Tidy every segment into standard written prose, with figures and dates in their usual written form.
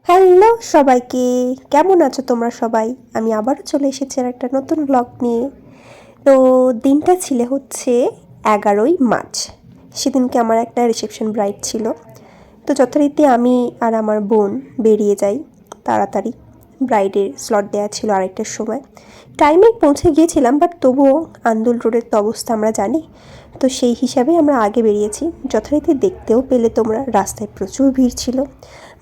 Hello সবাইকে, কেমন আছো তোমরা সবাই? আমি আবারও চলে এসেছি আর একটা নতুন ব্লগ নিয়ে। তো দিনটা ছিল হচ্ছে 11ই মার্চ। সেদিনকে আমার একটা রিসেপশন ব্রাইড ছিল। তো যথারীতি আমি আর আমার বোন বেরিয়ে যাই তাড়াতাড়ি। ব্রাইডের স্লট দেওয়া ছিল আরেকটার সময়। টাইমে পৌঁছে গিয়েছিলাম, বাট তবুও আন্দুল রোডের তো অবস্থা আমরা জানি। তো সেই হিসাবে আমরা আগে বেরিয়েছি। যথারীতি দেখতেও পেলে তোমরা, রাস্তায় প্রচুর ভিড় ছিল।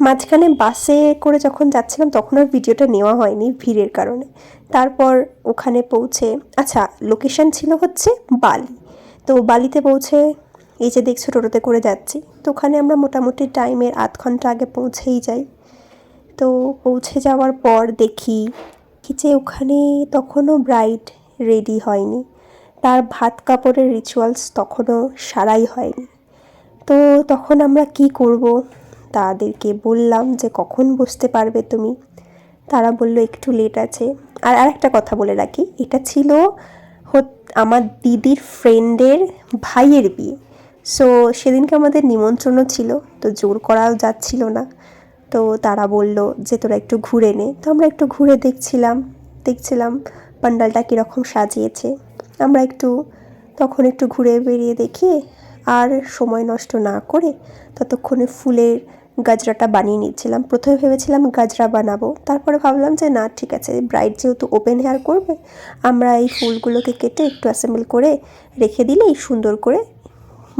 মাঝখানে বাসে করে যখন যাচ্ছিলাম তখন আর ভিডিওটা নেওয়া হয়নি ভিড়ের কারণে। তারপর ওখানে পৌঁছে, আচ্ছা, লোকেশন ছিল হচ্ছে বালি। তো বালিতে পৌঁছে এই যে দেখছো টোটোতে করে যাচ্ছি, তো ওখানে আমরা মোটামুটি টাইমের আধ ঘন্টা আগে পৌঁছেই যাই। তো পৌঁছে যাওয়ার পর দেখি কি যে ওখানে তখনও ব্রাইড রেডি হয়নি, তার ভাত কাপড়ের রিচুয়ালস তখনও সারাই হয়নি। তো তখন আমরা কি করব, তাদেরকে বললাম যে কখন বসতে পারবে তুমি। তারা বলল একটু লেট আছে। আর আরেকটা কথা বলে রাখি, এটা ছিল আমার দিদির ফ্রেন্ডের ভাইয়ের বিয়ে। সো সেদিনকে আমাদের নিমন্ত্রণও ছিল, তো জোর করাও যাচ্ছিল না। তো তারা বলল যে তোরা একটু ঘুরে নে। তো আমরা একটু ঘুরে দেখছিলাম প্যান্ডেলটা কীরকম সাজিয়েছে। আমরা তখন একটু ঘুরে বেরিয়ে দেখি, আর সময় নষ্ট না করে ততক্ষণে ফুলের গাজরাটা বানিয়ে নিচ্ছিলাম। প্রথমে ভেবেছিলাম গাজরা বানাবো, তারপরে ভাবলাম যে না, ঠিক আছে, ব্রাইড যেহেতু ওপেন হেয়ার করবে, আমরা এই ফুলগুলোকে কেটে একটু অ্যাসেম্বল করে রেখে দিলেই সুন্দর করে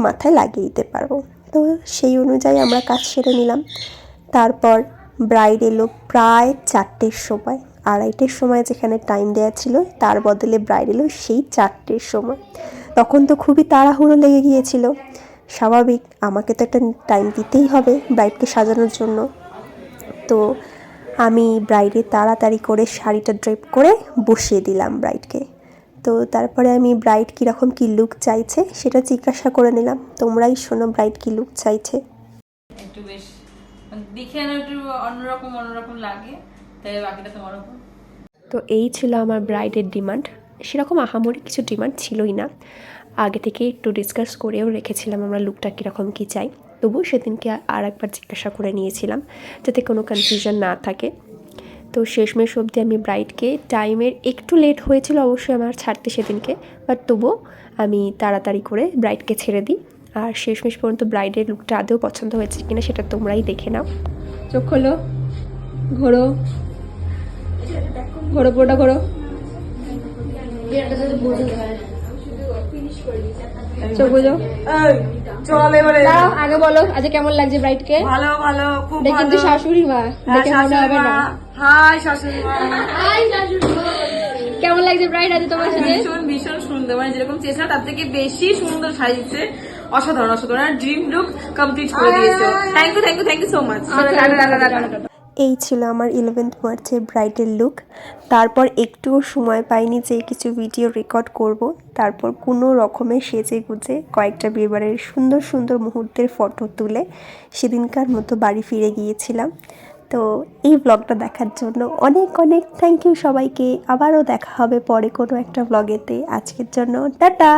মাথায় লাগিয়ে দিতে পারবো। তো সেই অনুযায়ী আমরা কাজ সেরে নিলাম। তারপর ব্রাইড এলো প্রায় 4টের সময়। 2:30-র সময় যেখানে টাইম দেওয়া ছিল, তার বদলে ব্রাইড এলো সেই 4টের সময়। তখন তো খুবই তাড়াহুড়ো লেগে গিয়েছিল। স্বাভাবিক, আমাকে তো একটা টাইম দিতেই হবে ব্রাইডকে সাজানোর জন্য। তো আমি ব্রাইডে তাড়াতাড়ি করে শাড়িটা ড্রেপ করে বসিয়ে দিলাম ব্রাইডকে। তো তারপরে আমি ব্রাইড কীরকম কী লুক চাইছে সেটা জিজ্ঞাসা করে নিলাম। তোমরাই শোনো ব্রাইড কী লুক চাইছে। একটু বেশ দেখে না, একটু অন্যরকম লাগে, তাই বাকিটা তোমার উপর। তো এই ছিল আমার ব্রাইডের ডিমান্ড। সেরকম আহামরি কিছু ডিমান্ড ছিলই না, আগে থেকে একটু ডিসকাস করেও রেখেছিলাম আমরা লুকটা কীরকম কী চাই। তবুও সেদিনকে আর একবার জিজ্ঞাসা করে নিয়েছিলাম যাতে কোনো কনফিউশন না থাকে। তো শেষমেশ অবধি আমি ব্রাইডকে, টাইমের একটু লেট হয়েছিল অবশ্যই আমার ছাড়তে সেদিনকে, বাট তবুও আমি তাড়াতাড়ি করে ব্রাইডকে ছেড়ে দিই। আর শেষমেশ পর্যন্ত ব্রাইডের লুকটা আদৌ পছন্দ হয়েছে কিনা সেটা তোমরাই দেখে নাও। চোখ খোলো, ঘোরো ঘোরো, পুরোটা ঘোরো, চোখ বুঝো। চল এবারে আগে বলো আজ কেমন লাগছে ব্রাইডকে? ভালো ভালো, খুব ভালো। কিন্তু শাশুড়ি মা দেখে মনে হবে না। হাই শাশুড়ি মা। কেমন লাগছে ব্রাইড আজ তোমার সাথে? ভীষণ ভীষণ সুন্দর, মানে যেরকম চেয়েছিলাম তার থেকে বেশি সুন্দর সাজিয়েছে। অসাধারণ অসাধারণ, আর ড্রিম লুক কমপ্লিট করে দিয়েছো। Thank you so much. এই ছিল আমার 11th মার্চের ব্রাইডের লুক। তারপর একটুও সময় পাইনি যে কিছু ভিডিও রেকর্ড করব। তারপর কোনো রকমে সেজে গুজে কয়েকটা বিয়েবাড়ির সুন্দর সুন্দর মুহূর্তের ফটো তুলে সেদিনকার মতো বাড়ি ফিরে গিয়েছিলাম। তো এই ব্লগটা দেখার জন্য অনেক অনেক থ্যাংক ইউ সবাইকে। আবারও দেখা হবে পরে কোনো একটা ব্লগেতে। আজকের জন্য টাটা।